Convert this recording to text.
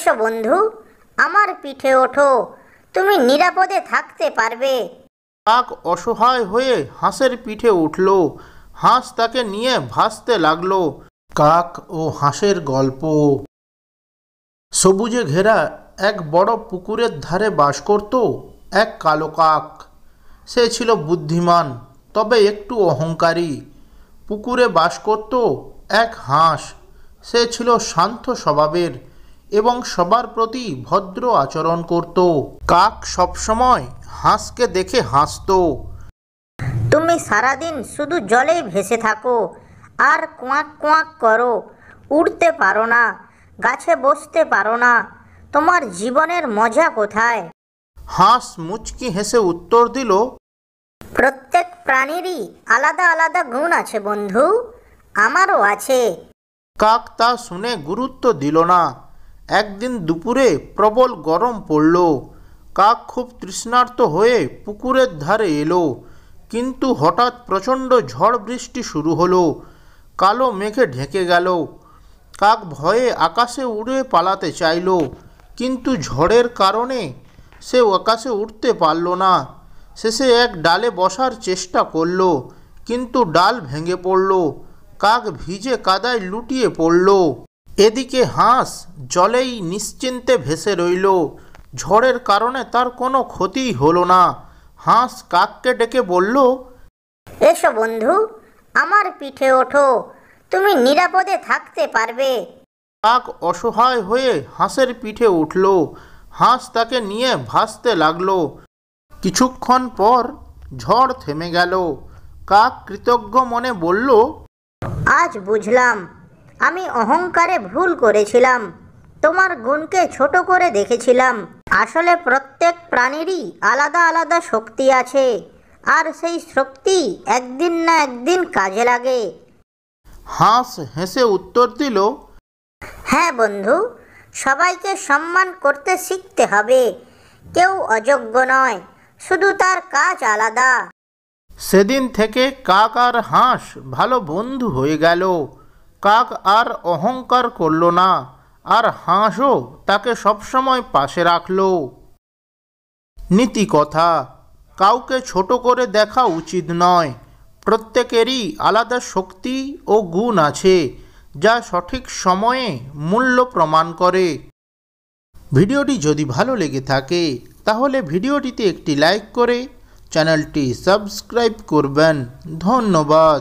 এসো বন্ধু, আমার পিঠে ওঠো, তুমি নিরাপদে থাকতে পারবে। কাক অসহায় হয়ে হাঁসের পিঠে উঠল। হাঁস তাকে নিয়ে ভাসতে লাগলো। কাক ও হাঁসের গল্প। সবুজে ঘেরা এক বড় পুকুরের ধারে বাস করত এক কালো কাক। সে ছিল বুদ্ধিমান, তবে একটু অহংকারী। পুকুরে বাস করত এক হাঁস। সে ছিল শান্ত স্বভাবের এবং সবার প্রতি ভদ্র আচরণ করত। কাক সবসময় হাঁসকে দেখে হাসত। তুমি সারাদিন শুধু জলেই ভেসে থাকো আর কোয়াক কোয়াক করো, উড়তে পারো না, গাছে বসতে পারো না, তোমার জীবনের মজা কোথায়? হাঁস মুচকি হেসে উত্তর দিল, প্রত্যেক প্রাণীরই আলাদা আলাদা গুণ আছে বন্ধু, আমারও আছে। কাক তা শুনে গুরুত্ব দিল না। একদিন দুপুরে প্রবল গরম পড়ল। কাক খুব তৃষ্ণার্ত হয়ে পুকুরের ধারে এলো, কিন্তু হঠাৎ প্রচণ্ড ঝড় বৃষ্টি শুরু হলো। কালো মেঘে ঢেকে গেল। কাক ভয়ে আকাশে উড়ে পালাতে চাইল, কিন্তু ঝড়ের কারণে সে আকাশে উঠতে পারল না। শেষে এক ডালে বসার চেষ্টা করল, কিন্তু ডাল ভেঙে পড়ল। কাক ভিজে কাদায় লুটিয়ে পড়ল। এদিকে হাঁস জলেই নিশ্চিন্তে ভেসে রইল। ঝড়ের কারণে তার কোনো ক্ষতিই হলো না। হাঁস কাককে ডেকে বলল, এসো বন্ধু, আমার পিঠে ওঠো, তুমি নিরাপদে থাকতে পারবে। কাক অসহায় হয়ে হাঁসের পিঠে উঠল। হাঁস তাকে নিয়ে ভাসতে লাগলো। কিছুক্ষণ পর ঝড় থেমে গেল। কাক কৃতজ্ঞ মনে বলল, আজ বুঝলাম আমি অহংকারে ভুল করেছিলাম, তোমার গুণকে ছোট করে দেখেছিলাম। আসলে প্রত্যেক প্রাণীরই আলাদা আলাদা শক্তি আছে, আর সেই শক্তি একদিন না একদিন কাজে লাগে। হাঁস হেসে উত্তর দিল, হ্যাঁ বন্ধু, সবাইকে সম্মান করতে শিখতে হবে। কেউ অযোগ্য নয়, শুধু তার কাজ আলাদা। সেদিন থেকে কাক আর হাঁস ভালো বন্ধু হয়ে গেল। কাক আর অহংকার করল না, আর হাঁসও তাকে সবসময় পাশে রাখল। নীতি কথা, কাউকে ছোট করে দেখা উচিত নয়। প্রত্যেকেরই আলাদা শক্তি ও গুণ আছে, যা সঠিক সময়ে মূল্য প্রমাণ করে। ভিডিওটি যদি ভালো লেগে থাকে তাহলে ভিডিওটিতে একটি লাইক করে চ্যানেলটি সাবস্ক্রাইব করবেন। ধন্যবাদ।